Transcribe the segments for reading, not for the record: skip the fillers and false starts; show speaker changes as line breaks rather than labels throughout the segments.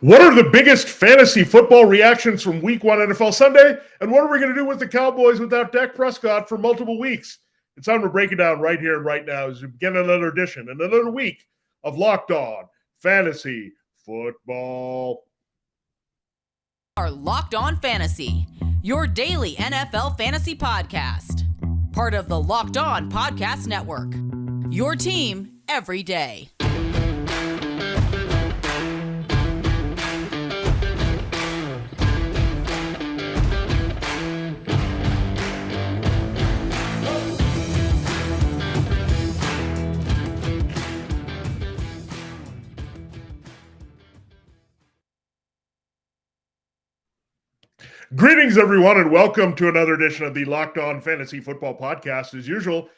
What are the biggest fantasy football reactions from Week 1 NFL Sunday? And what are we going to do with the Cowboys without Dak Prescott for multiple weeks? It's time to break it down right here and right now as we begin another edition, another week of Locked On Fantasy Football.
Our Locked On Fantasy, your daily NFL fantasy podcast. Part of the Locked On Podcast Network. Your team every day.
Greetings, everyone, and welcome to another edition of the Locked On Fantasy Football Podcast. As usual,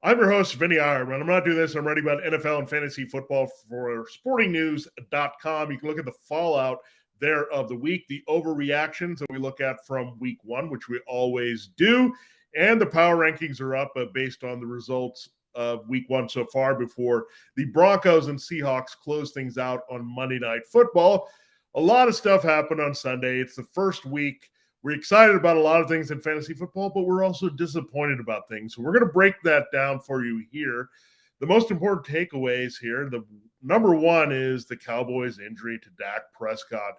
I'm your host, Vinnie Iyer. When I'm not doing this, I'm writing about NFL and fantasy football for sportingnews.com. You can look at the fallout there of the week, the overreactions that we look at from Week 1, which we always do, and the power rankings are up based on the results of Week 1 so far before the Broncos and Seahawks close things out on Monday Night Football. A lot of stuff happened on Sunday. It's the first week. We're excited about a lot of things in fantasy football, but we're also disappointed about things. So we're going to break that down for you here. The most important takeaways here, the number one is the Cowboys' injury to Dak Prescott.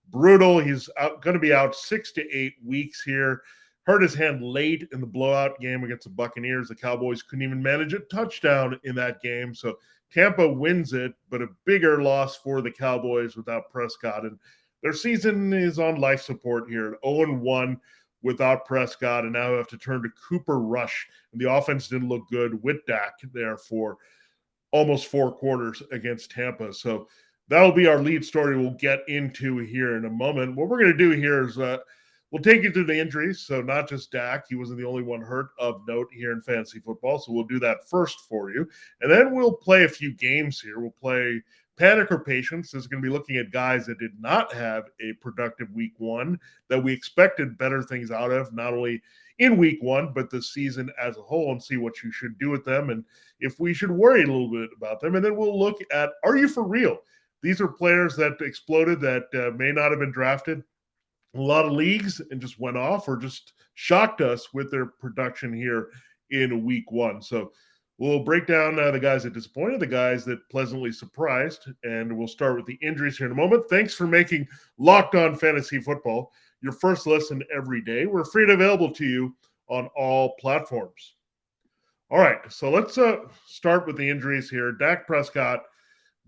Brutal. He's going to be out 6 to 8 weeks here. Hurt his hand late in the blowout game against the Buccaneers. The Cowboys couldn't even manage a touchdown in that game. So Tampa wins it, but a bigger loss for the Cowboys without Prescott. And their season is on life support here at 0-1 without Prescott, and now have to turn to Cooper Rush. And the offense didn't look good with Dak there for almost 4 quarters against Tampa. So that'll be our lead story we'll get into here in a moment. What we're going to do here is we'll take you through the injuries. So not just Dak. He wasn't the only one hurt of note here in fantasy football. So we'll do that first for you. And then we'll play a few games here. We'll play Panic or Patience. This is going to be looking at guys that did not have a productive Week 1 that we expected better things out of, not only in Week 1, but the season as a whole, and see what you should do with them and if we should worry a little bit about them. And then we'll look at, are you for real? These are players that exploded that may not have been drafted a lot of leagues and just went off or just shocked us with their production here in Week 1. So we'll break down the guys that disappointed, the guys that pleasantly surprised, and we'll start with the injuries here in a moment. Thanks for making Locked On Fantasy Football your first listen every day. We're free and available to you on all platforms. All right, so let's start with the injuries here. Dak Prescott,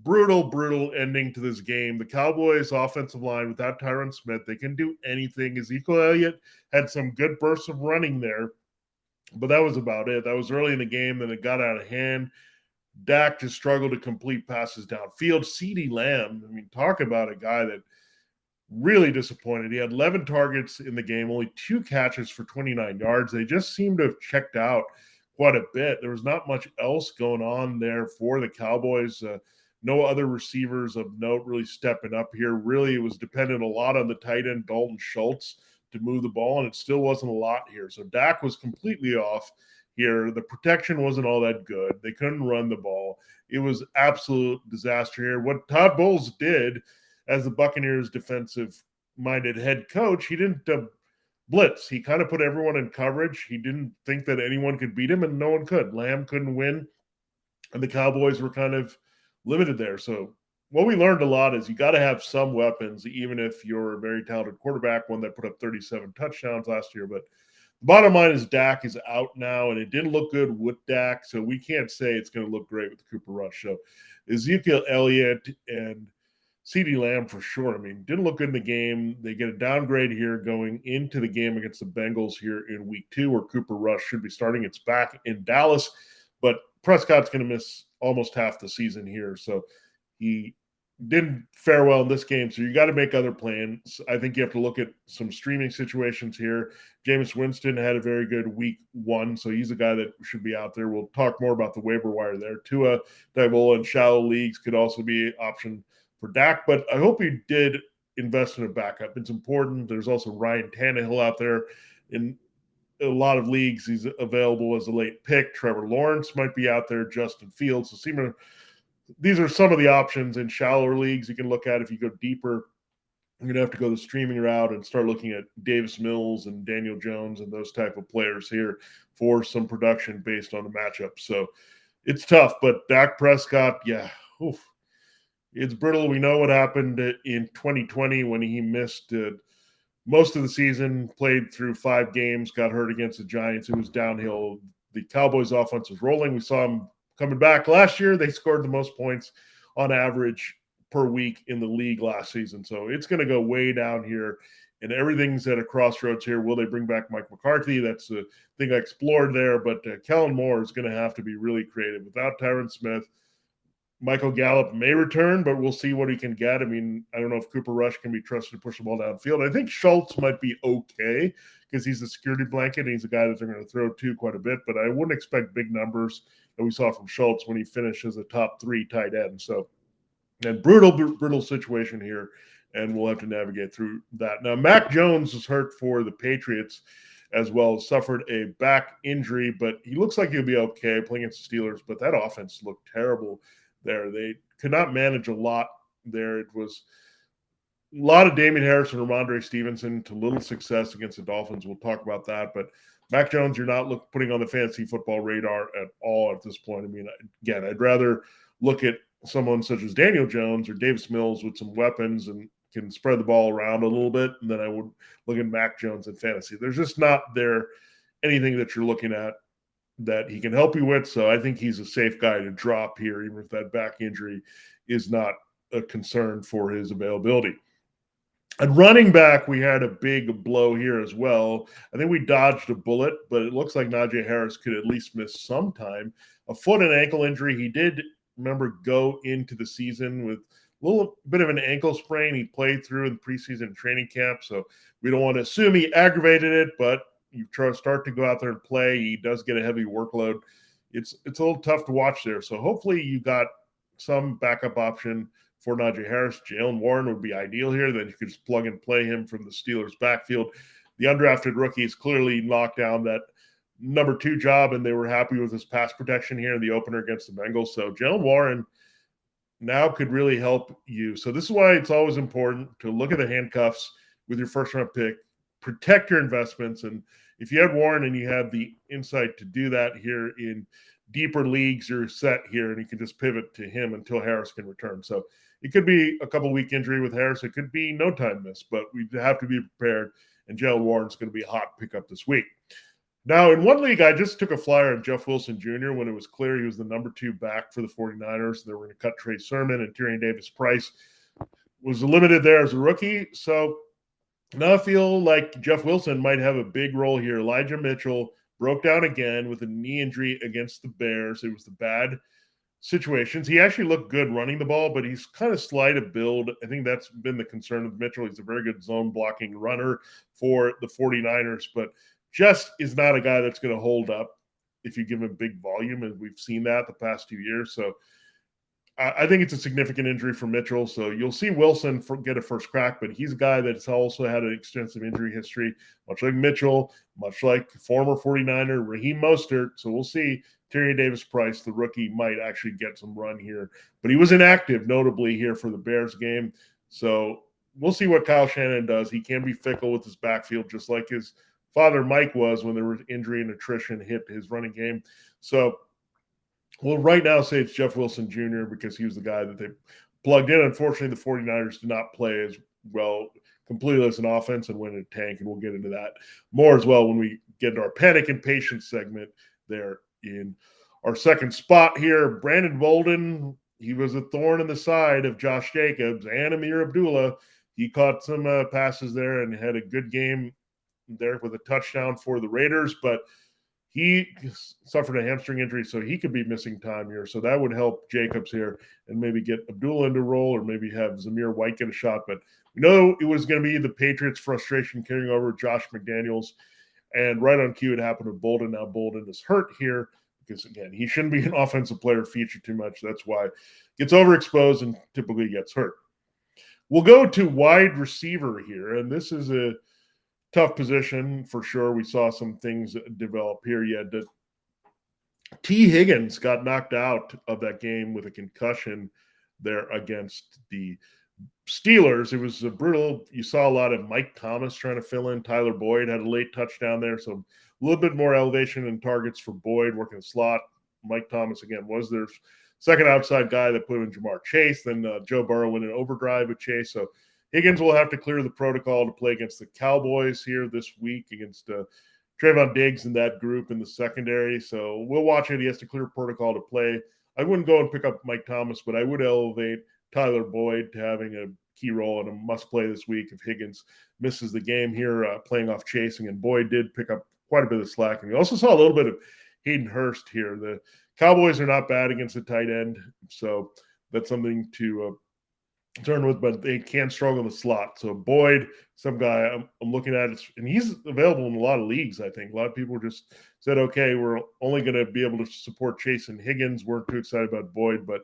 brutal ending to this game. The Cowboys' offensive line without Tyron Smith, they can do anything. Ezekiel Elliott had some good bursts of running there, but that was about it. That was early in the game, then it got out of hand. Dak just struggled to complete passes downfield. CeeDee Lamb, I mean, talk about a guy that really disappointed. He had 11 targets in the game, only 2 catches for 29 yards. They just seemed to have checked out quite a bit. There was not much else going on there for the Cowboys. No other receivers of note really stepping up here. Really, it was dependent a lot on the tight end, Dalton Schultz, to move the ball, and it still wasn't a lot here. So Dak was completely off here. The protection wasn't all that good. They couldn't run the ball. It was absolute disaster here. What Todd Bowles did as the Buccaneers defensive-minded head coach, he didn't blitz. He kind of put everyone in coverage. He didn't think that anyone could beat him, and no one could. Lamb couldn't win, and the Cowboys were kind of limited there. So what we learned a lot is you got to have some weapons, even if you're a very talented quarterback, one that put up 37 touchdowns last year. But the bottom line is Dak is out now, and it didn't look good with Dak, so we can't say it's going to look great with Cooper Rush. So Ezekiel Elliott and CeeDee Lamb for sure. I mean, didn't look good in the game. They get a downgrade here going into the game against the Bengals here in Week 2, where Cooper Rush should be starting. It's back in Dallas, but Prescott's going to miss almost half the season here. So he didn't fare well in this game. So you got to make other plans. I think you have to look at some streaming situations here. Jameis Winston had a very good Week 1, so he's a guy that should be out there. We'll talk more about the waiver wire there. Tua Tagovailoa in shallow leagues could also be an option for Dak, but I hope he did invest in a backup. It's important. There's also Ryan Tannehill out there in a lot of leagues. He's available as a late pick. Trevor Lawrence might be out there. Justin Fields. So these are some of the options in shallower leagues you can look at. If you go deeper, I'm going to have to go the streaming route and start looking at Davis Mills and Daniel Jones and those type of players here for some production based on the matchup. So it's tough, but Dak Prescott, yeah, oof, it's brittle. We know what happened in 2020 when he missed most of the season, played through 5 games, got hurt against the Giants. It was downhill. The Cowboys offense was rolling. We saw him coming back last year. They scored the most points on average per week in the league last season. So it's going to go way down here. And everything's at a crossroads here. Will they bring back Mike McCarthy? That's the thing I explored there. But Kellen Moore is going to have to be really creative. Without Tyron Smith, Michael Gallup may return, but we'll see what he can get. I mean, I don't know if Cooper Rush can be trusted to push the ball downfield. I think Schultz might be okay because he's a security blanket. And he's a guy that they're going to throw to quite a bit, but I wouldn't expect big numbers that we saw from Schultz when he finished as a top 3 tight end. So, and brutal situation here, and we'll have to navigate through that. Now, Mac Jones is hurt for the Patriots as well, suffered a back injury, but he looks like he'll be okay playing against the Steelers, but that offense looked terrible there. They could not manage a lot there. It was a lot of Damien Harris and Radre Stevenson to little success against the Dolphins. We'll talk about that, but Mac Jones, you're not putting on the fantasy football radar at all at this point. I mean, again, I'd rather look at someone such as Daniel Jones or Davis Mills with some weapons and can spread the ball around a little bit, and then I would look at Mac Jones in fantasy. There's just not there anything that you're looking at that he can help you with, so I think he's a safe guy to drop here, even if that back injury is not a concern for his availability. At running back, we had a big blow here as well. I think we dodged a bullet, but it looks like Najee Harris could at least miss some time. A foot and ankle injury. He did, remember, go into the season with a little bit of an ankle sprain. He played through in preseason training camp, so we don't want to assume he aggravated it, but you start to go out there and play. He does get a heavy workload. It's a little tough to watch there. So hopefully you got some backup option for Najee Harris. Jaylen Warren would be ideal here. Then you could just plug and play him from the Steelers backfield. The undrafted rookie is clearly locked down that number 2 job, and they were happy with his pass protection here in the opener against the Bengals. So Jaylen Warren now could really help you. So this is why it's always important to look at the handcuffs with your first-round pick, protect your investments, and if you had Warren and you had the insight to do that here in deeper leagues, you're set here, and you can just pivot to him until Harris can return. So it could be a couple-week injury with Harris. It could be no time miss, but we have to be prepared, and Jaylen Warren's going to be a hot pickup this week. Now, in one league, I just took a flyer on Jeff Wilson Jr. when it was clear he was the number 2 back for the 49ers. They were going to cut Trey Sermon, and Tyrion Davis-Price was limited there as a rookie. So now I feel like Jeff Wilson might have a big role here. Elijah Mitchell broke down again with a knee injury against the Bears. It was the bad situations. He actually looked good running the ball, but he's kind of slight of build. I think that's been the concern with Mitchell. He's a very good zone blocking runner for the 49ers, but just is not a guy that's going to hold up if you give him big volume, and we've seen that the past 2 years. So I think it's a significant injury for Mitchell. So you'll see Wilson get a first crack, but he's a guy that's also had an extensive injury history, much like Mitchell, much like former 49er Raheem Mostert. So we'll see. Tyrion Davis-Price, the rookie, might actually get some run here, but he was inactive notably here for the Bears game. So we'll see what Kyle Shanahan does. He can be fickle with his backfield, just like his father Mike was when there was injury and attrition hit his running game. So we'll right now say it's Jeff Wilson Jr. because he was the guy that they plugged in. Unfortunately, the 49ers did not play as well completely as an offense and went in a tank, and we'll get into that more as well when we get into our panic and patience segment there in our second spot here. Brandon Bolden, he was a thorn in the side of Josh Jacobs and Amir Abdullah. He caught some passes there and had a good game there with a touchdown for the Raiders, but he suffered a hamstring injury, so he could be missing time here. So that would help Jacobs here and maybe get Abdullah into role or maybe have Zamir White get a shot. But we know it was going to be the Patriots' frustration carrying over Josh McDaniels. And right on cue, it happened with Bolden. Now Bolden is hurt here because, again, he shouldn't be an offensive player featured too much. That's why gets overexposed and typically gets hurt. We'll go to wide receiver here, and this is a tough position for sure. We saw some things develop here. You had T. Higgins got knocked out of that game with a concussion there against the Steelers, it was brutal. You saw a lot of Mike Thomas trying to fill in. Tyler Boyd had a late touchdown there, so a little bit more elevation and targets for Boyd working the slot. Mike Thomas, again, was their second outside guy that put in Jamar Chase. Then Joe Burrow went in overdrive with Chase. So Higgins will have to clear the protocol to play against the Cowboys here this week against Trayvon Diggs and that group in the secondary. So we'll watch it. He has to clear protocol to play. I wouldn't go and pick up Mike Thomas, but I would elevate Tyler Boyd to having a key role and a must-play this week if Higgins misses the game here, playing off chasing. And Boyd did pick up quite a bit of slack. And we also saw a little bit of Hayden Hurst here. The Cowboys are not bad against the tight end, so that's something to turn with, but they can struggle in the slot. So Boyd, some guy I'm looking at, and he's available in a lot of leagues, I think. A lot of people just said, okay, we're only going to be able to support Chase and Higgins. Weren't too excited about Boyd, but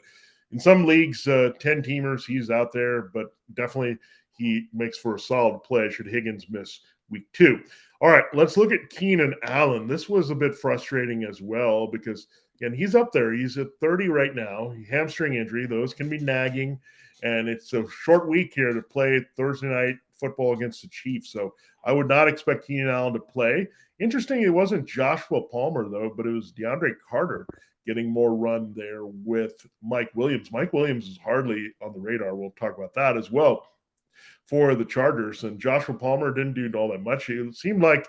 in some leagues, 10-teamers, he's out there, but definitely he makes for a solid play should Higgins miss week 2. All right, let's look at Keenan Allen. This was a bit frustrating as well because, again, he's up there. He's at 30 right now. Hamstring injury. Those can be nagging, and it's a short week here to play Thursday night football against the Chiefs. So I would not expect Keenan Allen to play. Interesting, it wasn't Joshua Palmer, though, but it was DeAndre Carter getting more run there with Mike Williams. Mike Williams is hardly on the radar. We'll talk about that as well for the Chargers. And Joshua Palmer didn't do all that much. It seemed like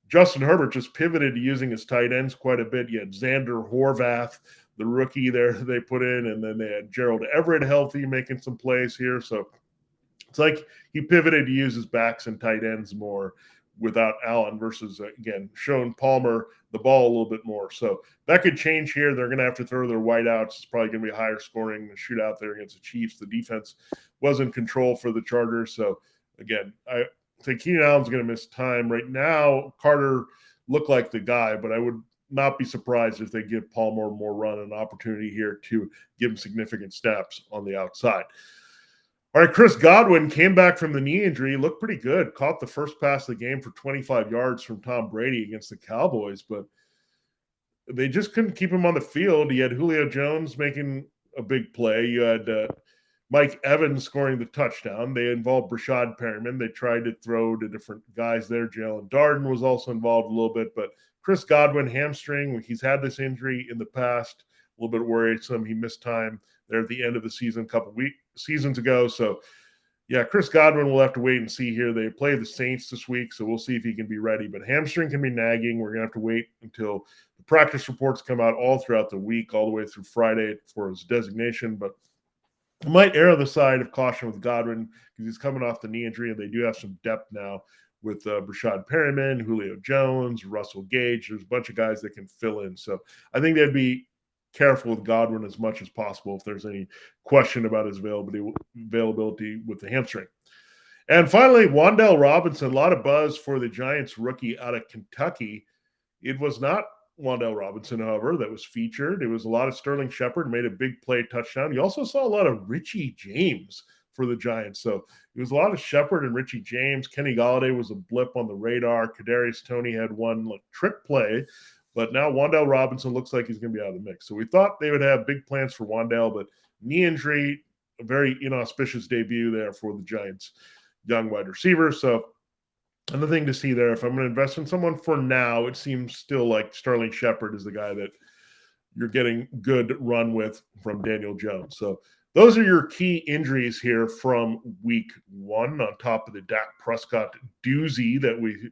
Justin Herbert just pivoted to using his tight ends quite a bit. You had Xander Horvath, the rookie there they put in, and then they had Gerald Everett healthy making some plays here. So it's like he pivoted to use his backs and tight ends more without Allen versus, again, showing Palmer the ball a little bit more. So that could change here. They're going to have to throw their wideouts. It's probably going to be a higher scoring shootout there against the Chiefs. The defense was in control for the Chargers. So, again, I think Keenan Allen's going to miss time. Right now, Carter looked like the guy, but I would not be surprised if they give Palmer more run and opportunity here to give him significant snaps on the outside. All right, Chris Godwin came back from the knee injury, looked pretty good, caught the first pass of the game for 25 yards from Tom Brady against the Cowboys, but they just couldn't keep him on the field. You had Julio Jones making a big play. You had Mike Evans scoring the touchdown. They involved Brashad Perriman. They tried to throw to different guys there. Jalen Darden was also involved a little bit, but Chris Godwin, hamstring, he's had this injury in the past, a little bit worrisome. He missed time there at the end of the season a couple seasons ago. So, yeah, Chris Godwin will have to wait and see here. They play the Saints this week, so we'll see if he can be ready. But hamstring can be nagging. We're going to have to wait until the practice reports come out all throughout the week, all the way through Friday for his designation. But I might err on the side of caution with Godwin because he's coming off the knee injury, and they do have some depth now with Brashad Perriman, Julio Jones, Russell Gage. There's a bunch of guys that can fill in. So I think they'd be careful with Godwin as much as possible if there's any question about his availability with the hamstring. And finally, Wan'Dale Robinson, a lot of buzz for the Giants rookie out of Kentucky. It was not Wan'Dale Robinson, however, that was featured. It was a lot of Sterling Shepard, made a big play touchdown. You also saw a lot of Richie James for the Giants. So it was a lot of Shepard and Richie James. Kenny Golladay was a blip on the radar. Kadarius Toney had one trick play. But now Wan'Dale Robinson looks like he's going to be out of the mix. So we thought they would have big plans for Wan'Dale, but knee injury, a very inauspicious debut there for the Giants' young wide receiver. So another thing to see there, if I'm going to invest in someone for now, it seems still like Sterling Shepard is the guy that you're getting good run with from Daniel Jones. So those are your key injuries here from week 1 on top of the Dak Prescott doozy that we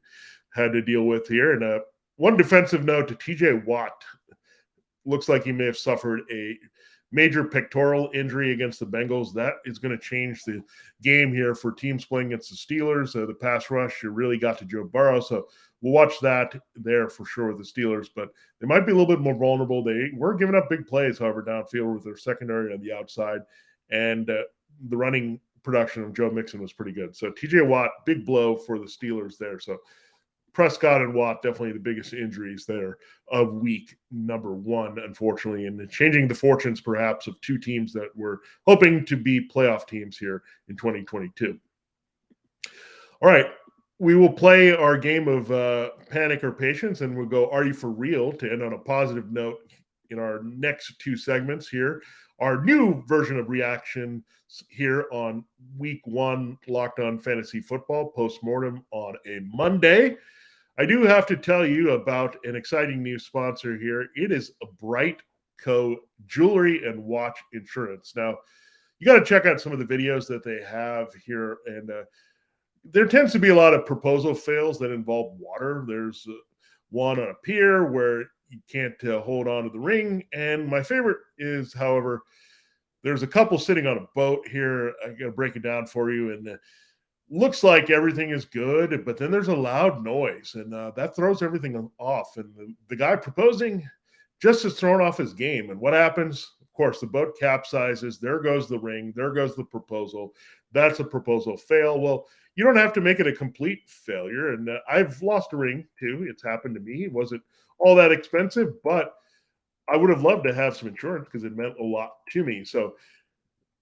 had to deal with here. And one defensive note to TJ Watt. Looks like he may have suffered a major pectoral injury against the Bengals. That is going to change the game here for teams playing against the Steelers. The pass rush, you really got to Joe Burrow. So we'll watch that there for sure with the Steelers. But they might be a little bit more vulnerable. They were giving up big plays, however, downfield with their secondary on the outside. And the running production of Joe Mixon was pretty good. So TJ Watt, big blow for the Steelers there. So Prescott and Watt, definitely the biggest injuries there of week number 1, unfortunately, and changing the fortunes perhaps of two teams that were hoping to be playoff teams here in 2022. All right, we will play our game of panic or patience, and we'll go, are you for real, to end on a positive note in our next 2 segments here. our new version of reaction here on week 1 Locked On Fantasy Football postmortem on a Monday. I do have to tell you about an exciting new sponsor here. It is BriteCo Jewelry and Watch Insurance. Now, you got to check out some of the videos that they have here, and there tends to be a lot of proposal fails that involve water. There's one on a pier where you can't hold on to the ring, and my favorite is, however, there's a couple sitting on a boat here. I got to break it down for you, and looks like everything is good, but then there's a loud noise, and that throws everything off. And the guy proposing just is thrown off his game. And what happens? Of course, the boat capsizes. There goes the ring. There goes the proposal. That's a proposal fail. Well, you don't have to make it a complete failure. And I've lost a ring too. It's happened to me. It wasn't all that expensive, but I would have loved to have some insurance because it meant a lot to me. So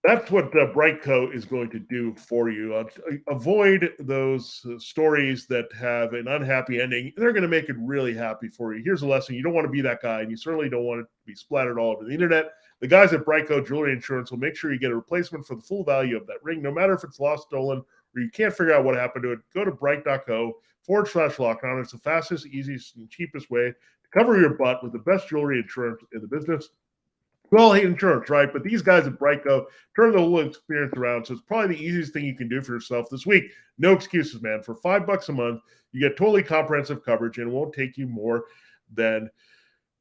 that's what BriteCo is going to do for you. Avoid those stories that have an unhappy ending. They're going to make it really happy for you. Here's a lesson. You don't want to be that guy, and you certainly don't want it to be splattered all over the internet. The guys at BriteCo Jewelry Insurance will make sure you get a replacement for the full value of that ring, no matter if it's lost, stolen, or you can't figure out what happened to it. Go to Brite.co/lockdown. It's the fastest, easiest, and cheapest way to cover your butt with the best jewelry insurance in the business. We all hate insurance, right? But these guys at BriteCo turn the whole experience around. So it's probably the easiest thing you can do for yourself this week. No excuses, man. For $5 a month, you get totally comprehensive coverage, and it won't take you more than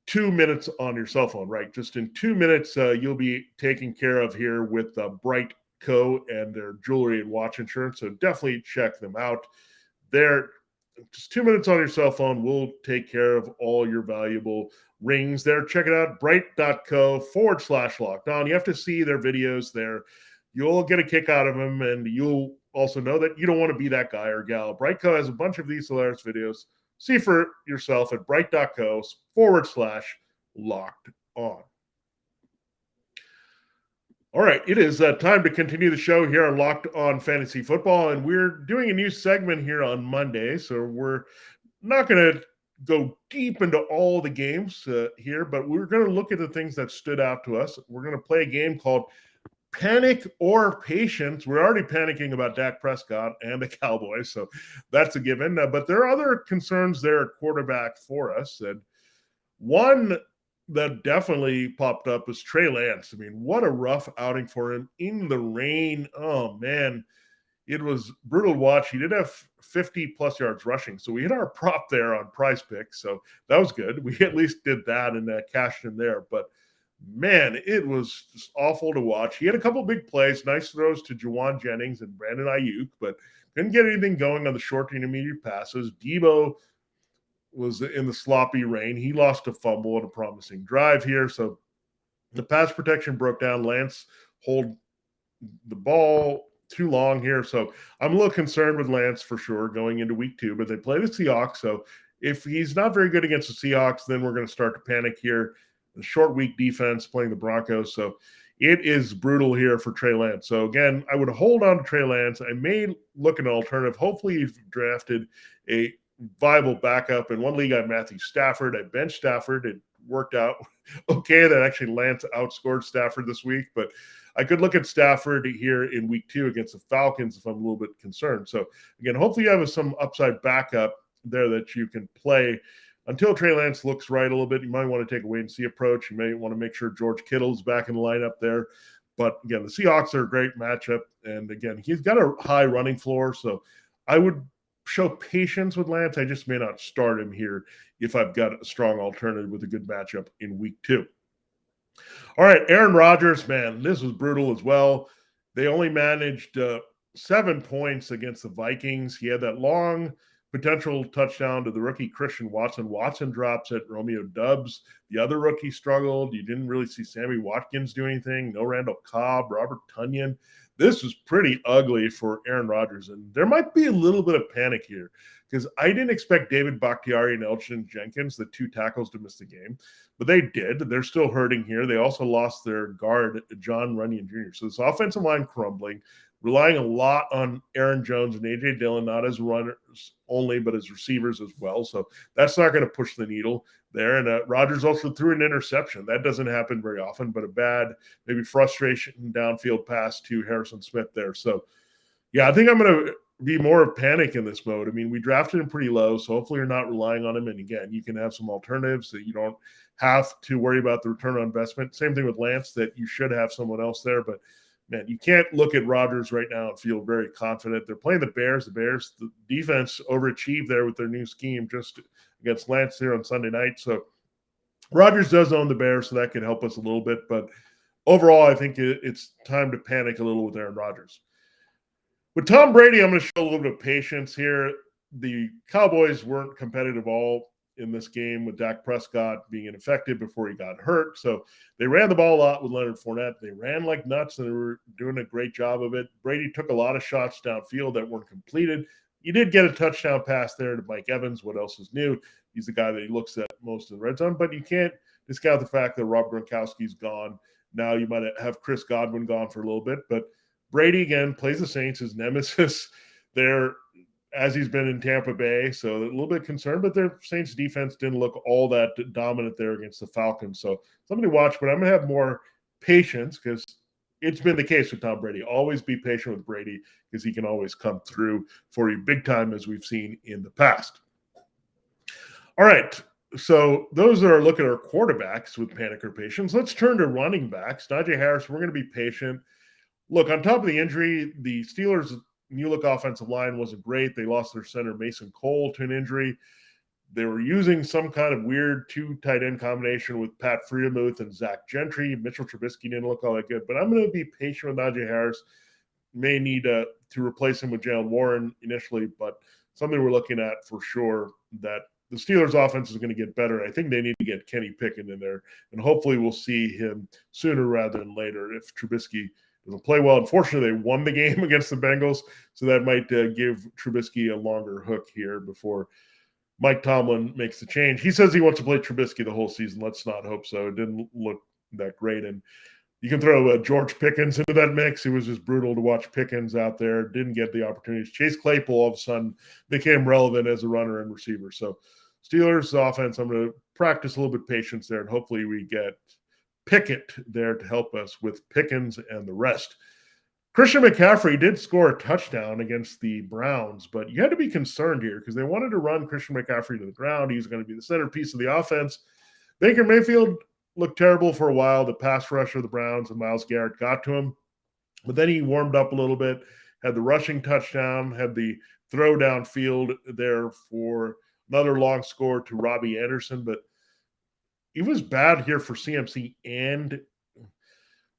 2 minutes on your cell phone, right? Just in 2 minutes, you'll be taken care of here with BriteCo and their jewelry and watch insurance. So definitely check them out. They're just 2 minutes on your cell phone will take care of all your valuable rings there. Check it out, Brite.co/lockdown. You have to see their videos there. You'll get a kick out of them, and you'll also know that you don't want to be that guy or gal. BriteCo has a bunch of these hilarious videos. See for yourself at Brite.co/locked-on. All right, it is time to continue the show here on Locked On Fantasy Football, and we're doing a new segment here on Monday, so we're not going to go deep into all the games here, but we're going to look at the things that stood out to us. We're going to play a game called Panic or Patience. We're already panicking about Dak Prescott and the Cowboys, so that's a given. But there are other concerns there at quarterback for us, and one that definitely popped up was Trey Lance. I mean, what a rough outing for him in the rain. Oh, man. It was brutal to watch. He did have 50-plus yards rushing, so we hit our prop there on PrizePicks, so that was good. We at least did that and cashed in there. But, man, it was just awful to watch. He had a couple big plays, nice throws to Jahan Jennings and Brandon Ayuk, but couldn't get anything going on the short to intermediate passes. Debo was in the sloppy rain. He lost a fumble and a promising drive here, so the pass protection broke down. Lance hold the ball too long here, so I'm a little concerned with Lance for sure going into week 2, but they play the Seahawks, so if he's not very good against the Seahawks, then we're going to start to panic here. The short week defense playing the Broncos, so it is brutal here for Trey Lance. So again, I would hold on to Trey Lance. I may look at an alternative. Hopefully you've drafted a viable backup. In one league, I have Matthew Stafford. I benched Stafford. It worked out okay that actually Lance outscored Stafford this week, but I could look at Stafford here in week 2 against the Falcons if I'm a little bit concerned. So again, hopefully you have some upside backup there that you can play until Trey Lance looks right a little bit. You might want to take a wait and see approach. You may want to make sure George Kittle's back in the lineup there. But again, the Seahawks are a great matchup. And again, he's got a high running floor. So I would show patience with Lance. I just may not start him here if I've got a strong alternative with a good matchup in week 2. All right, Aaron Rodgers, man, this was brutal as well. They only managed 7 points against the Vikings. He had that long potential touchdown to the rookie Christian Watson. Watson drops it. Romeo Doubs, the other rookie, struggled. You didn't really see Sammy Watkins do anything. No Randall Cobb, Robert Tonyan. This was pretty ugly for Aaron Rodgers, and there might be a little bit of panic here because I didn't expect David Bakhtiari and Elgton Jenkins, the 2 tackles, to miss the game, but they did. They're still hurting here. They also lost their guard, John Runyon Jr. So this offensive line crumbling. relying a lot on Aaron Jones and A.J. Dillon, not as runners only, but as receivers as well. So that's not going to push the needle there. And Rodgers also threw an interception. That doesn't happen very often, but a bad, maybe frustration downfield pass to Harrison Smith there. So, yeah, I think I'm going to be more of panic in this mode. I mean, we drafted him pretty low, so hopefully you're not relying on him. And again, you can have some alternatives that you don't have to worry about the return on investment. Same thing with Lance, that you should have someone else there, but man, you can't look at Rodgers right now and feel very confident. They're playing the Bears. The defense overachieved there with their new scheme just against Lance here on Sunday night. So Rodgers does own the Bears, so that can help us a little bit. But overall, I think it's time to panic a little with Aaron Rodgers. With Tom Brady, I'm going to show a little bit of patience here. The Cowboys weren't competitive all in this game with Dak Prescott being ineffective before he got hurt. So they ran the ball a lot with Leonard Fournette. They ran like nuts, and they were doing a great job of it. Brady took a lot of shots downfield that weren't completed. You did get a touchdown pass there to Mike Evans. What else is new? He's the guy that he looks at most in the red zone. But you can't discount the fact that Rob Gronkowski's gone. Now you might have Chris Godwin gone for a little bit. But Brady, again, plays the Saints, his nemesis there, as he's been in Tampa Bay. So a little bit concerned, but their Saints defense didn't look all that dominant there against the Falcons. So something to watch, but I'm going to have more patience because it's been the case with Tom Brady. Always be patient with Brady because he can always come through for you big time, as we've seen in the past. All right. So those are a look at our quarterbacks with panic or patience. Let's turn to running backs. Najee Harris, we're going to be patient. Look, on top of the injury, the Steelers' new look offensive line wasn't great. They lost their center, Mason Cole, to an injury. They were using some kind of weird two tight end combination with Pat Freiermuth and Zach Gentry. Mitchell Trubisky didn't look all that good, but I'm going to be patient with Najee Harris. May need to replace him with Jalen Warren initially, but something we're looking at for sure, that the Steelers' offense is going to get better. I think they need to get Kenny Pickett in there, and hopefully we'll see him sooner rather than later if Trubisky doesn't play well. Unfortunately, they won the game against the Bengals, so that might give Trubisky a longer hook here before Mike Tomlin makes the change. He says he wants to play Trubisky the whole season. Let's not hope so. It didn't look that great. And you can throw George Pickens into that mix. It was just brutal to watch Pickens out there. Didn't get the opportunities. Chase Claypool all of a sudden became relevant as a runner and receiver. So Steelers offense, I'm going to practice a little bit patience there, and hopefully we get Pickett there to help us with Pickens and the rest. Christian McCaffrey did score a touchdown against the Browns, but you had to be concerned here because they wanted to run Christian McCaffrey to the ground. He's going to be the centerpiece of the offense. Baker Mayfield looked terrible for a while. The pass rush of the Browns and Myles Garrett got to him, but then he warmed up a little bit, had the rushing touchdown, had the throw downfield there for another long score to Robbie Anderson, but it was bad here for CMC and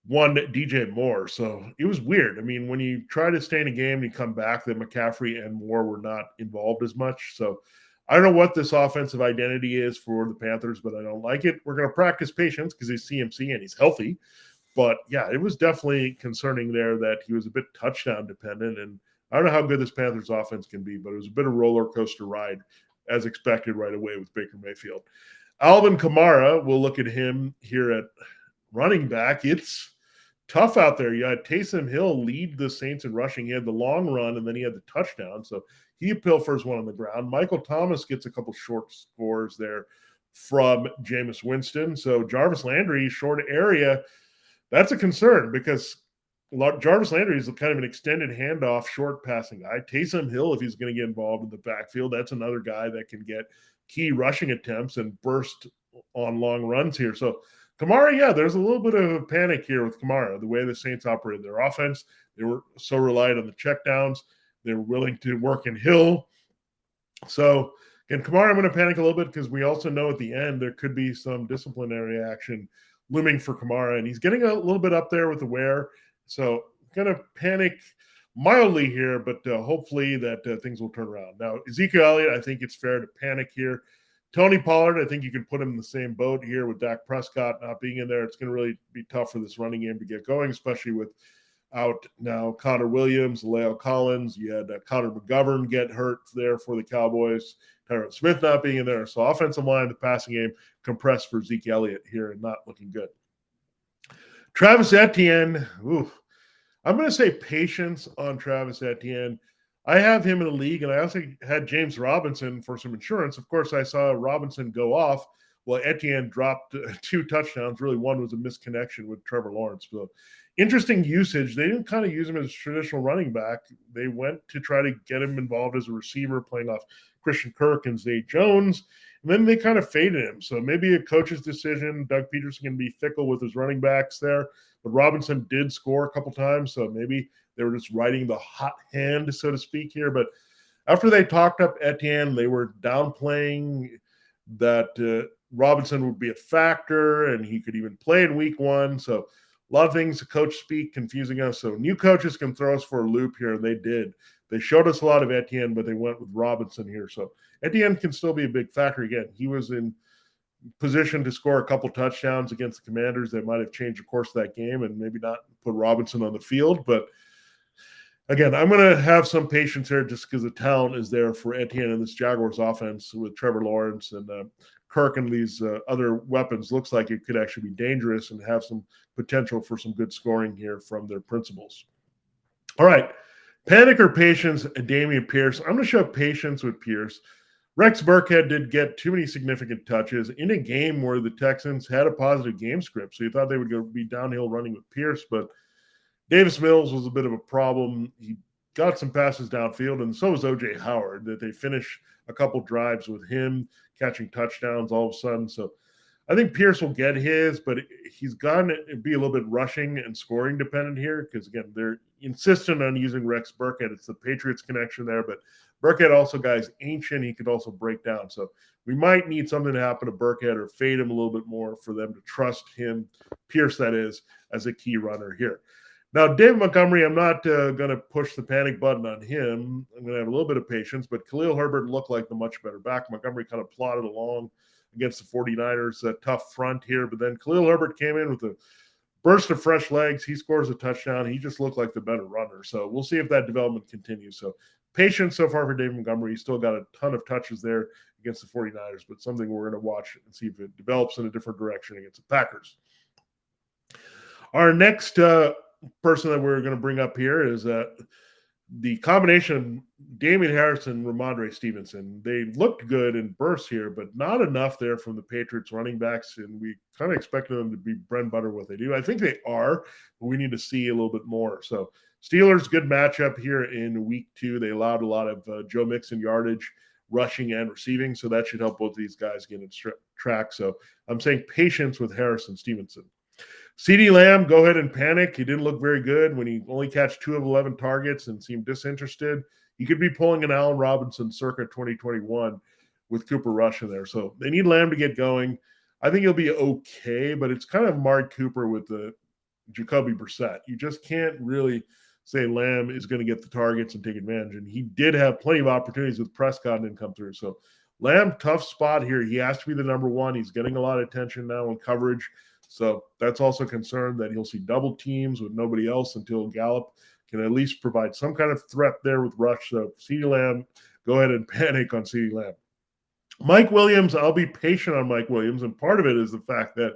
one DJ Moore. So it was weird. I mean, when you try to stay in a game and you come back, that McCaffrey and Moore were not involved as much. So I don't know what this offensive identity is for the Panthers, but I don't like it. We're going to practice patience because he's CMC and he's healthy. But yeah, it was definitely concerning there that he was a bit touchdown dependent. And I don't know how good this Panthers offense can be, but it was a bit of a roller coaster ride as expected right away with Baker Mayfield. Alvin Kamara, we'll look at him here at running back. It's tough out there. You had Tyson Hill lead the Saints in rushing. He had the long run, and then he had the touchdown. So he pilfers one on the ground. Michael Thomas gets a couple short scores there from Jameis Winston. So Jarvis Landry, short area, that's a concern because Jarvis Landry is kind of an extended handoff, short passing guy. Taysom Hill, if he's going to get involved in the backfield, that's another guy that can get key rushing attempts and burst on long runs here. So Kamara, yeah, there's a little bit of a panic here with Kamara, the way the Saints operated their offense. They were so reliant on the checkdowns. They were willing to work in Hill. So, again, Kamara, I'm going to panic a little bit because we also know at the end there could be some disciplinary action looming for Kamara, and he's getting a little bit up there with the wear. So, going to panic mildly here, but hopefully that things will turn around. Now, Ezekiel Elliott, I think it's fair to panic here. Tony Pollard, I think you can put him in the same boat here with Dak Prescott not being in there. It's going to really be tough for this running game to get going, especially with out now Connor Williams, Leo Collins. You had Connor McGovern get hurt there for the Cowboys. Tyron Smith not being in there. So offensive line, the passing game compressed for Zeke Elliott here and not looking good. Travis Etienne, I'm going to say patience on Travis Etienne. I have him in the league, and I also had James Robinson for some insurance. Of course, I saw Robinson go off while Etienne dropped 2 touchdowns. Really, one was a misconnection with Trevor Lawrence. So interesting usage. They didn't kind of use him as a traditional running back. They went to try to get him involved as a receiver, playing off Christian Kirk and Zay Jones. And then they kind of faded him. So maybe a coach's decision. Doug Peterson can be fickle with his running backs there. But Robinson did score a couple times. So maybe they were just riding the hot hand, so to speak, here. But after they talked up Etienne, they were downplaying that Robinson would be a factor and he could even play in week 1. So a lot of things the coach speak confusing us. So new coaches can throw us for a loop here, and they did. They showed us a lot of Etienne, but they went with Robinson here. So Etienne can still be a big factor. Again, he was in position to score a couple touchdowns against the Commanders that might have changed the course of that game and maybe not put Robinson on the field. But again, I'm going to have some patience here just because the talent is there for Etienne and this Jaguars offense with Trevor Lawrence and Kirk and these other weapons. Looks like it could actually be dangerous and have some potential for some good scoring here from their principals. All right. Panic or patience, Damien Pierce. I'm going to show patience with Pierce. Rex Burkhead did get too many significant touches in a game where the Texans had a positive game script. So you thought they would go be downhill running with Pierce, but Davis Mills was a bit of a problem. He got some passes downfield, and so was O.J. Howard, that they finished a couple drives with him catching touchdowns all of a sudden. So I think Pierce will get his, but he's got to be a little bit rushing and scoring dependent here because, again, they're insistent on using Rex Burkhead. It's the Patriots connection there, but Burkhead also, guys, ancient. He could also break down. So we might need something to happen to Burkhead or fade him a little bit more for them to trust him, Pierce that is, as a key runner here. Now, David Montgomery, I'm not going to push the panic button on him. I'm going to have a little bit of patience, but Khalil Herbert looked like the much better back. Montgomery kind of plodded along against the 49ers, a tough front here, but then Khalil Herbert came in with a burst of fresh legs. He scores a touchdown. He just looked like the better runner. So we'll see if that development continues. So patience so far for David Montgomery. He's still got a ton of touches there against the 49ers, but something we're going to watch and see if it develops in a different direction against the Packers. Our next person that we're going to bring up here is the combination of Damian Harris and Ramondre Stevenson. They looked good in bursts here, but not enough there from the Patriots running backs, and we kind of expected them to be bread and butter what they do. I think they are, but we need to see a little bit more. So Steelers, good matchup here in week 2. They allowed a lot of Joe Mixon yardage, rushing and receiving, so that should help both these guys get in track. So I'm saying patience with Harris and Stevenson. CeeDee Lamb, go ahead and panic. He didn't look very good when he only catch 2 of 11 targets and seemed disinterested. He could be pulling an Allen Robinson circa 2021 with Cooper Rush in there. So they need Lamb to get going. I think he'll be okay, but it's kind of Amari Cooper with the Jacoby Brissett. You just can't really say Lamb is going to get the targets and take advantage. And he did have plenty of opportunities with Prescott and didn't come through. So Lamb, tough spot here. He has to be the number 1. He's getting a lot of attention now in coverage. So that's also a concern that he'll see double teams with nobody else until Gallup can at least provide some kind of threat there with Rush. So CeeDee Lamb, go ahead and panic on CeeDee Lamb. Mike Williams, I'll be patient on Mike Williams, and part of it is the fact that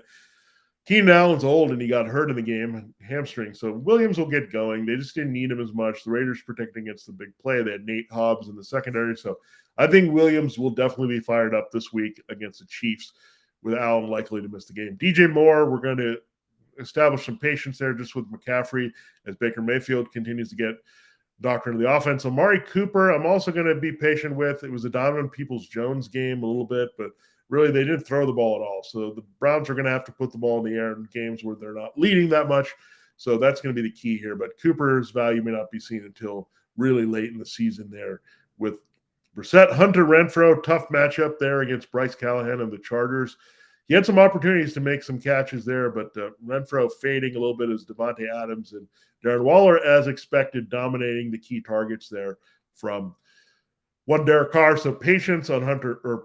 Keenan Allen's old and he got hurt in the game, hamstring. So Williams will get going. They just didn't need him as much. The Raiders protecting against the big play. They had Nate Hobbs in the secondary. So I think Williams will definitely be fired up this week against the Chiefs, with Allen likely to miss the game. DJ Moore, we're going to establish some patience there just with McCaffrey as Baker Mayfield continues to get doctrine of the offense. Amari Cooper, I'm also going to be patient with. It was a Donovan Peoples-Jones game a little bit, but really they didn't throw the ball at all. So the Browns are going to have to put the ball in the air in games where they're not leading that much. So that's going to be the key here. But Cooper's value may not be seen until really late in the season there with Brissett. Hunter Renfrow, tough matchup there against Bryce Callahan and the Chargers. He had some opportunities to make some catches there, but Renfrow fading a little bit as Devontae Adams and Darren Waller, as expected, dominating the key targets there from one Derek Carr. So patience on Hunter, or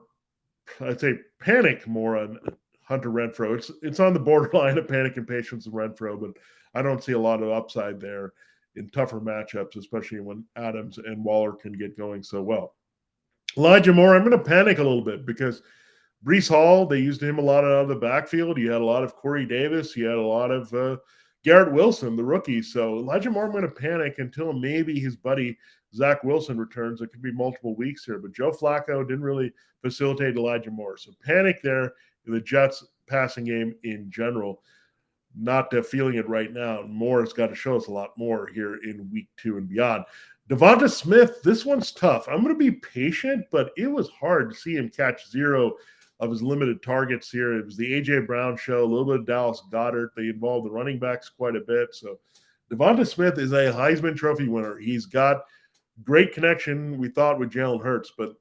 I'd say panic more on Hunter Renfrow. It's on the borderline of panic and patience of Renfrow, but I don't see a lot of upside there in tougher matchups, especially when Adams and Waller can get going so well. Elijah Moore, I'm going to panic a little bit because Breece Hall, they used him a lot out of the backfield. You had a lot of Corey Davis. You had a lot of Garrett Wilson, the rookie. So Elijah Moore, I'm going to panic until maybe his buddy Zach Wilson returns. It could be multiple weeks here, but Joe Flacco didn't really facilitate Elijah Moore. So panic there in the Jets passing game in general. Not feeling it right now. Moore has got to show us a lot more here in week 2 and beyond. Devonta Smith, this one's tough. I'm going to be patient, but it was hard to see him catch 0 of his limited targets here. It was the A.J. Brown show, a little bit of Dallas Goedert. They involved the running backs quite a bit. So Devonta Smith is a Heisman Trophy winner. He's got great connection, we thought, with Jalen Hurts, but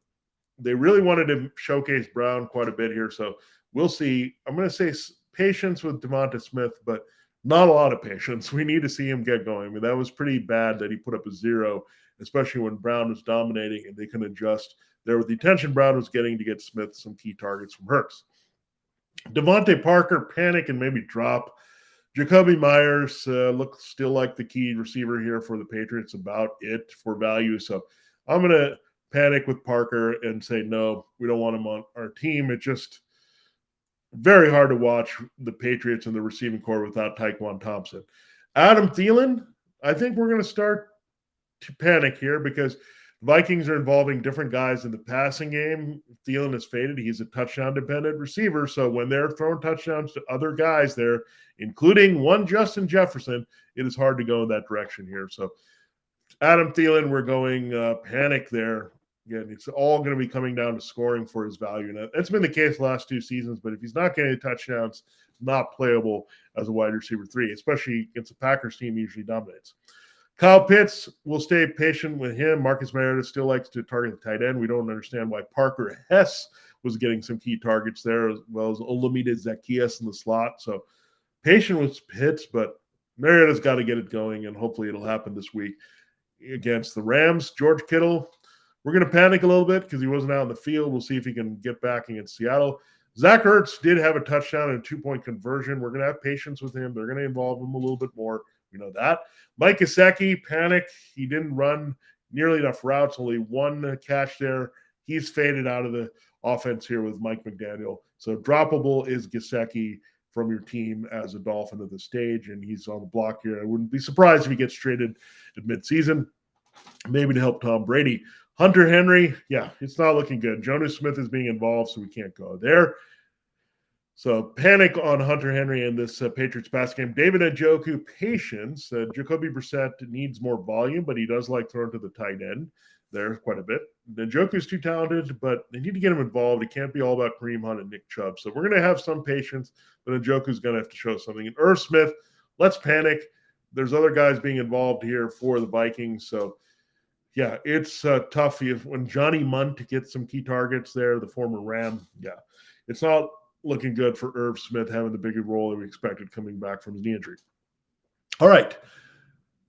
they really wanted to showcase Brown quite a bit here. So we'll see. I'm going to say patience with Devonta Smith, but not a lot of patience. We need to see him get going. I mean, that was pretty bad that he put up a 0, especially when Brown was dominating and they couldn't adjust there with the attention Brown was getting to get Smith some key targets from Hurts. Devontae Parker, panic and maybe drop. Jacoby Myers looks still like the key receiver here for the Patriots, about it for value. So I'm going to panic with Parker and say, no, we don't want him on our team. It's just very hard to watch the Patriots and the receiving core without Tyquan Thompson. Adam Thielen, I think we're going to start to panic here because Vikings are involving different guys in the passing game. Thielen is faded. He's a touchdown-dependent receiver, so when they're throwing touchdowns to other guys there, including one Justin Jefferson, it is hard to go in that direction here. So Adam Thielen, we're going panic there. Again, it's all going to be coming down to scoring for his value. And that's been the case the last 2 seasons, but if he's not getting touchdowns, not playable as a wide receiver 3, especially against the Packers team usually dominates. Kyle Pitts, we'll stay patient with him. Marcus Mariota still likes to target the tight end. We don't understand why Parker Hess was getting some key targets there, as well as Olamide Zaccheaus in the slot. So patient with Pitts, but Mariota's got to get it going, and hopefully it'll happen this week against the Rams. George Kittle, we're going to panic a little bit because he wasn't out in the field. We'll see if he can get back against Seattle. Zach Ertz did have a touchdown and a 2-point conversion. We're going to have patience with him. They're going to involve him a little bit more. We know that. Mike Gesicki, panic. He didn't run nearly enough routes, only 1 catch there. He's faded out of the offense here with Mike McDaniel. So droppable is Gesicki from your team as a Dolphin at the stage, and he's on the block here. I wouldn't be surprised if he gets traded at midseason, maybe to help Tom Brady. Hunter Henry, yeah, it's not looking good. Jonas Smith is being involved, so we can't go there. So panic on Hunter Henry in this Patriots pass game. David Njoku, patience. Jacoby Brissett needs more volume, but he does like throwing to the tight end there quite a bit. Njoku's too talented, but they need to get him involved. It can't be all about Kareem Hunt and Nick Chubb. So we're going to have some patience, but Njoku's going to have to show something. And Irv Smith, let's panic. There's other guys being involved here for the Vikings. So, yeah, it's tough when Johnny Munt gets some key targets there, the former Ram. Yeah, it's not looking good for Irv Smith having the bigger role that we expected coming back from his knee injury. All right.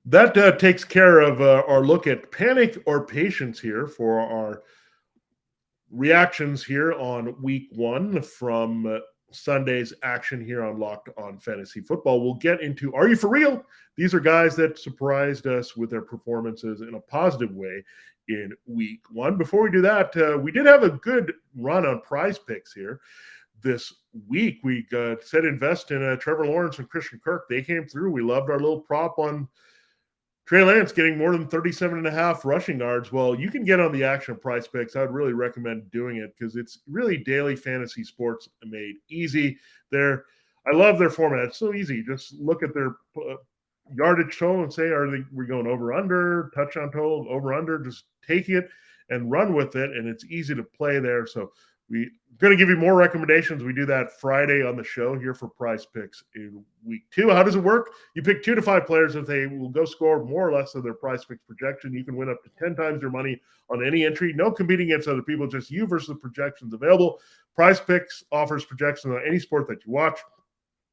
That takes care of our look at panic or patience here for our reactions here on week 1 from Sunday's action here on Locked On Fantasy Football. We'll get into, are you for real? These are guys that surprised us with their performances in a positive way in week 1. Before we do that, we did have a good run on PrizePicks here. This week, we said invest in Trevor Lawrence and Christian Kirk. They came through. We loved our little prop on Trey Lance getting more than 37.5 rushing yards. Well, you can get on the action of PrizePicks. I would really recommend doing it because it's really daily fantasy sports made easy. I love their format. It's so easy. Just look at their yardage total and say, we going over, under, touchdown total, over, under. Just take it and run with it, and it's easy to play there. So we're going to give you more recommendations. We do that Friday on the show here for PrizePicks in week 2. How does it work? You pick 2 to 5 players. If they will go score more or less of their PrizePicks projection, you can win up to 10 times your money on any entry. No competing against other people, just you versus the projections available. PrizePicks offers projections on any sport that you watch.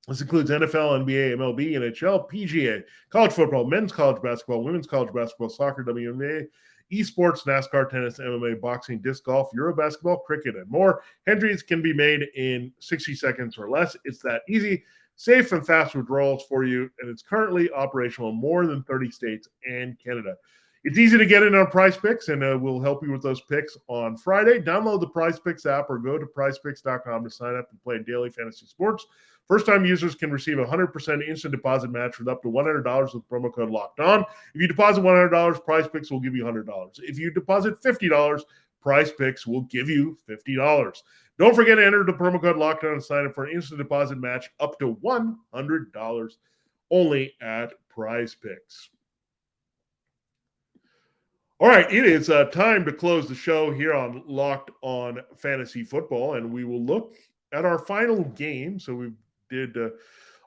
This includes NFL, NBA, MLB, NHL, PGA, college football, men's college basketball, women's college basketball, soccer, WNBA, esports, NASCAR, tennis, MMA, boxing, disc golf, Euro basketball, cricket, and more. Entries can be made in 60 seconds or less. It's that easy, safe, and fast withdrawals for you, and it's currently operational in more than 30 states and Canada. It's easy to get in on PrizePicks, and we'll help you with those picks on Friday. Download the PrizePicks app or go to PrizePicks.com to sign up and play daily fantasy sports. First-time users can receive a 100% instant deposit match with up to $100 with promo code Locked On. If you deposit $100, PrizePicks will give you $100. If you deposit $50, PrizePicks will give you $50. Don't forget to enter the promo code Locked On and sign up for an instant deposit match up to $100 only at PrizePicks. All right, it is time to close the show here on Locked On Fantasy Football, and we will look at our final game. So we did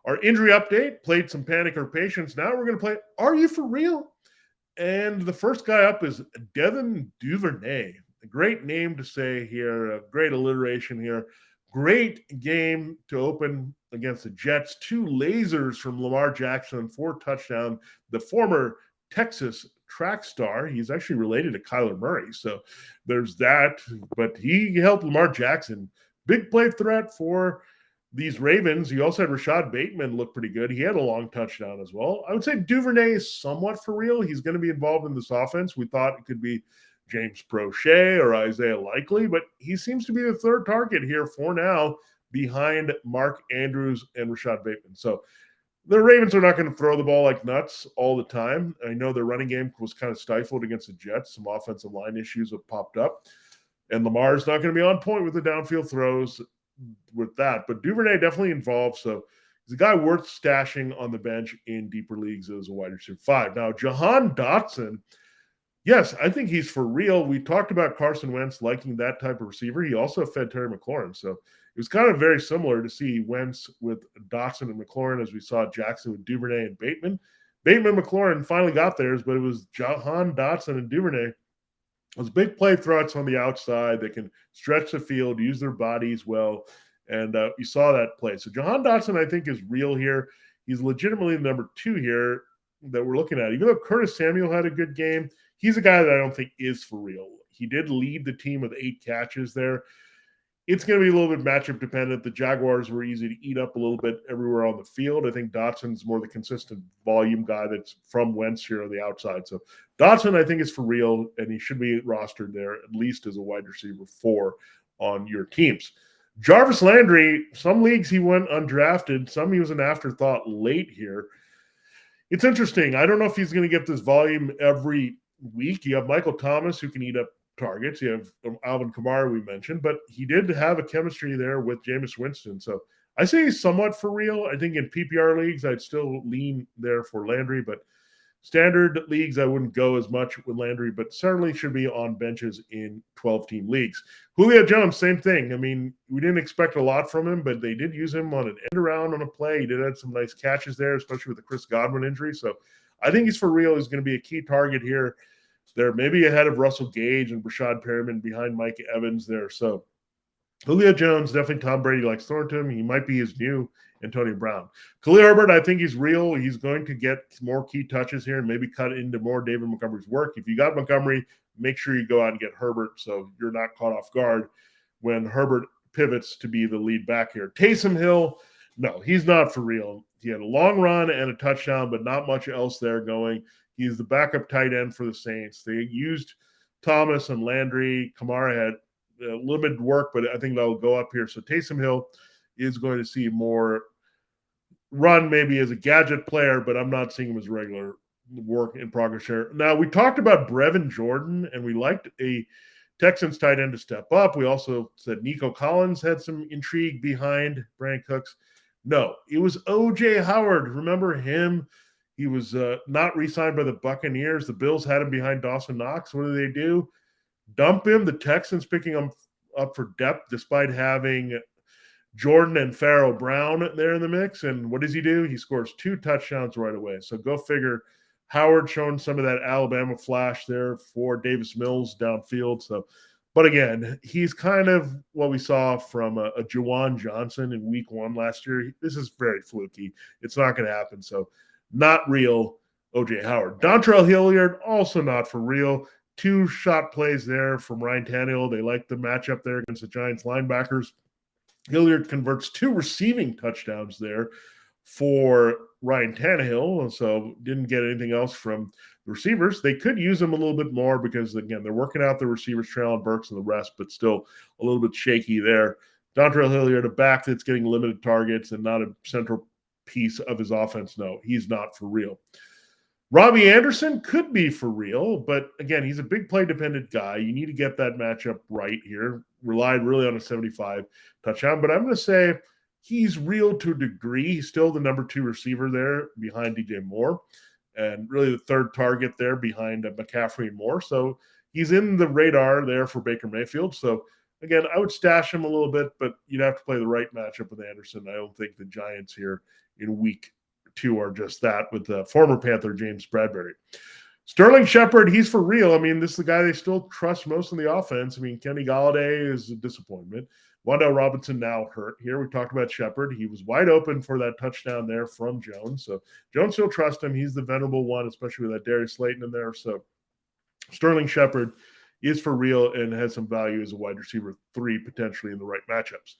our injury update, played some Panic or Patience. Now we're going to play Are You For Real? And the first guy up is Devin Duvernay. A great name to say here, a great alliteration here. Great game to open against the Jets. 2 lasers from Lamar Jackson, 4 touchdowns. The former Texas track star. He's actually related to Kyler Murray. So there's that. But he helped Lamar Jackson. Big play threat for these Ravens. He also had Rashad Bateman look pretty good. He had a long touchdown as well. I would say Duvernay is somewhat for real. He's going to be involved in this offense. We thought it could be James Prochet or Isaiah Likely, but he seems to be the third target here for now behind Mark Andrews and Rashad Bateman. So the Ravens are not going to throw the ball like nuts all the time. I know their running game was kind of stifled against the Jets. Some offensive line issues have popped up. And Lamar's not going to be on point with the downfield throws with that. But Duvernay definitely involved. So he's a guy worth stashing on the bench in deeper leagues as a wide receiver 5. Now, Jahan Dotson, yes, I think he's for real. We talked about Carson Wentz liking that type of receiver. He also fed Terry McLaurin. So it was kind of very similar to see Wentz with Dotson and McLaurin as we saw Jackson with Duvernay and Bateman. Bateman and McLaurin finally got theirs, but it was Jahan Dotson and Duvernay. Those big play threats on the outside. They can stretch the field, use their bodies well, and you saw that play. So Jahan Dotson, I think, is real here. He's legitimately the number 2 here that we're looking at. Even though Curtis Samuel had a good game, he's a guy that I don't think is for real. He did lead the team with 8 catches there. It's going to be a little bit matchup dependent. The Jaguars were easy to eat up a little bit everywhere on the field. I think Dotson's more the consistent volume guy that's from Wentz here on the outside. So Dotson, I think, is for real, and he should be rostered there at least as a wide receiver 4 on your teams. Jarvis Landry, some leagues he went undrafted. Some he was an afterthought late here. It's interesting. I don't know if he's going to get this volume every week. You have Michael Thomas who can eat up targets. You have Alvin Kamara we mentioned, but he did have a chemistry there with Jameis Winston. So I say he's somewhat for real. I think in PPR leagues, I'd still lean there for Landry, but standard leagues, I wouldn't go as much with Landry, but certainly should be on benches in 12-team leagues. Julio Jones, same thing. I mean, we didn't expect a lot from him, but they did use him on an end around on a play. He did have some nice catches there, especially with the Chris Godwin injury. So I think he's for real. He's going to be a key target here. They're maybe ahead of Russell Gage and Rashad Perriman behind Mike Evans there. So Julio Jones, definitely Tom Brady likes throwing to him. He might be his new Antonio Brown. Khalil Herbert, I think he's real. He's going to get more key touches here and maybe cut into more David Montgomery's work. If you got Montgomery, make sure you go out and get Herbert so you're not caught off guard when Herbert pivots to be the lead back here. Taysom Hill, no, he's not for real. He had a long run and a touchdown, but not much else there going. He's the backup tight end for the Saints. They used Thomas and Landry. Kamara had limited work, but I think that'll go up here. So Taysom Hill is going to see more run maybe as a gadget player, but I'm not seeing him as regular work in progress here. Now, we talked about Brevin Jordan, and we liked a Texans tight end to step up. We also said Nico Collins had some intrigue behind Brandon Cooks. No, it was O.J. Howard. Remember him? He was not re-signed by the Buccaneers. The Bills had him behind Dawson Knox. What do? Dump him. The Texans picking him up for depth despite having Jordan and Pharaoh Brown there in the mix. And what does he do? He scores 2 touchdowns right away. So go figure. Howard showing some of that Alabama flash there for Davis Mills downfield. So, but again, he's kind of what we saw from a Juwan Johnson in week 1 last year. This is very fluky. It's not going to happen. So not real O.J. Howard. Dontrell Hilliard, also not for real. 2 shot plays there from Ryan Tannehill. They like the matchup there against the Giants linebackers. Hilliard converts 2 receiving touchdowns there for Ryan Tannehill, so didn't get anything else from The receivers, they could use them a little bit more because, again, they're working out the receivers, Treylon Burks and the rest, but still a little bit shaky there. Dontrell Hilliard, a back that's getting limited targets and not a central piece of his offense. No, he's not for real. Robbie Anderson could be for real, but again, he's a big play-dependent guy. You need to get that matchup right here. Relied really on a 75 touchdown, but I'm going to say he's real to a degree. He's still the number 2 receiver there behind DJ Moore and really the third target there behind McCaffrey and Moore. So he's in the radar there for Baker Mayfield. So again, I would stash him a little bit, but you'd have to play the right matchup with Anderson. I don't think the Giants here in week 2 are just that with the former Panther James Bradbury. Sterling Shepard, he's for real. I mean, this is the guy they still trust most in the offense. I mean, Kenny Golladay is a disappointment. Wan'Dale Robinson now hurt here. We talked about Shepard. He was wide open for that touchdown there from Jones. So Jones still trusts him. He's the venerable one, especially with that Darius Slayton in there. So Sterling Shepard is for real and has some value as a wide receiver 3 potentially in the right matchups.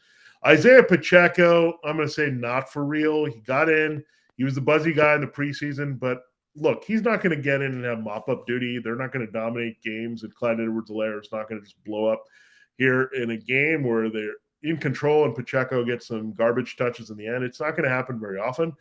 Isaiah Pacheco, I'm going to say not for real. He got in. He was the buzzy guy in the preseason, but look, he's not going to get in and have mop-up duty. They're not going to dominate games, and Clyde Edwards-Helaire is not going to just blow up here in a game where they're in control and Pacheco gets some garbage touches in the end. It's not going to happen very often.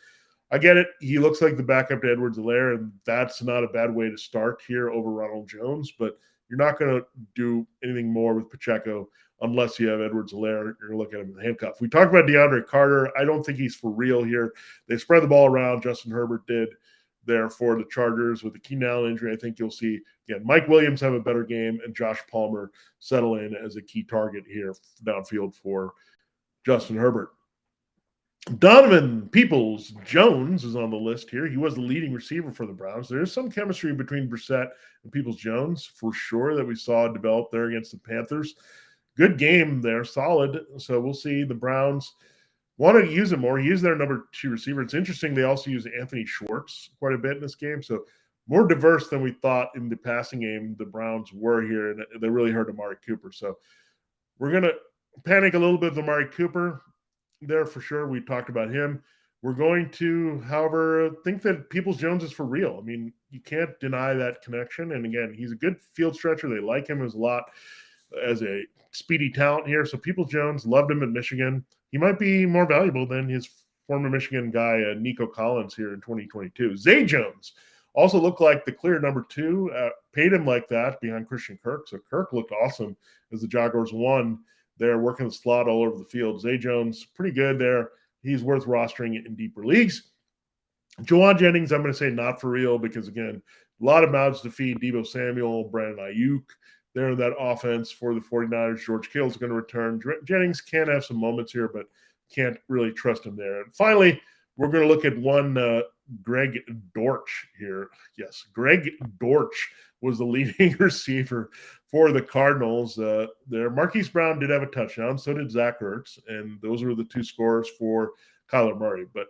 I get it. He looks like the backup to Edwards-Helaire, and that's not a bad way to start here over Ronald Jones, but you're not going to do anything more with Pacheco unless you have Edwards-Helaire. You're going to look at him with a handcuff. We talked about DeAndre Carter. I don't think he's for real here. They spread the ball around. Justin Herbert did there for the Chargers with the Keenan Allen injury. I think you'll see, again, Mike Williams have a better game and Josh Palmer settle in as a key target here downfield for Justin Herbert. Donovan Peoples-Jones is on the list here. He was the leading receiver for the Browns. There's some chemistry between Brissett and Peoples-Jones for sure that we saw develop there against the Panthers. Good game there, solid. So we'll see. The Browns want to use him more. He is their number 2 receiver. It's interesting they also use Anthony Schwartz quite a bit in this game. So more diverse than we thought in the passing game the Browns were here, and they really hurt Amari Cooper. So we're going to panic a little bit with Amari Cooper there for sure. We talked about him. We're going to, however, think that Peoples-Jones is for real. I mean, you can't deny that connection. And again, he's a good field stretcher. They like him as a lot as a speedy talent here. So Peoples-Jones, loved him at Michigan. He might be more valuable than his former Michigan guy, Nico Collins, here in 2022. Zay Jones also looked like the clear number 2, paid him like that behind Christian Kirk. So Kirk looked awesome as the Jaguars won. They're working the slot all over the field. Zay Jones, pretty good there. He's worth rostering in deeper leagues. Juwan Jennings, I'm going to say not for real because, again, a lot of mouths to feed. Deebo Samuel, Brandon Ayuk, they're in that offense for the 49ers. George Kittle's going to return. Jennings can have some moments here, but can't really trust him there. And finally, we're going to look at one Greg Dortch here. Yes, Greg Dortch was the leading receiver for the Cardinals. There, Marquise Brown did have a touchdown. So did Zach Ertz. And those were the 2 scores for Kyler Murray. But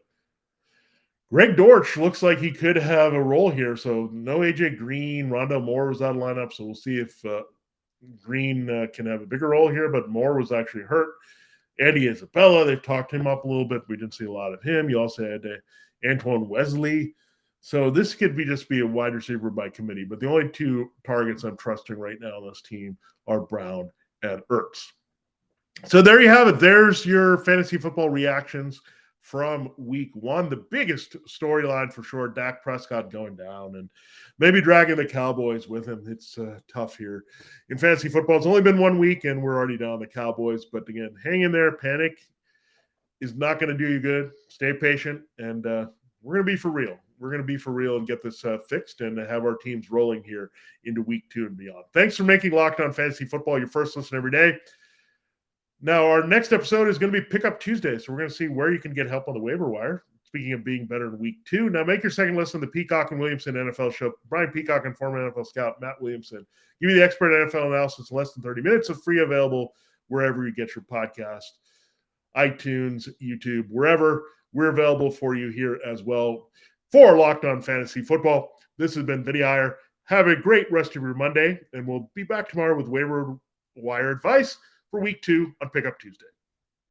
Greg Dortch looks like he could have a role here. So no A.J. Green. Rondale Moore was out of lineup. So we'll see if Green can have a bigger role here. But Moore was actually hurt. Eddie Isabella, they've talked him up a little bit. We didn't see a lot of him. You also had Antoine Wesley. So this could just be a wide receiver by committee. But the only 2 targets I'm trusting right now on this team are Brown and Ertz. So there you have it. There's your fantasy football reactions from week 1. The biggest storyline for sure, Dak Prescott going down and maybe dragging the Cowboys with him. It's tough here in fantasy football. It's only been 1 week and we're already down the Cowboys. But again, hang in there. Panic is not going to do you good. Stay patient, and we're going to be for real. We're going to be for real and get this fixed and have our teams rolling here into week 2 and beyond. Thanks for making Locked On Fantasy Football your first listen every day. Now, our next episode is going to be Pickup Tuesday, so we're going to see where you can get help on the waiver wire. Speaking of being better in week 2, now make your second listen to the Peacock and Williamson NFL show. Brian Peacock and former NFL scout Matt Williamson give you the expert NFL analysis in less than 30 minutes. It's free, available wherever you get your podcast, iTunes, YouTube, wherever. We're available for you here as well. For Locked On Fantasy Football, this has been Vinnie Iyer. Have a great rest of your Monday, and we'll be back tomorrow with waiver wire advice for week 2 on Pickup Tuesday.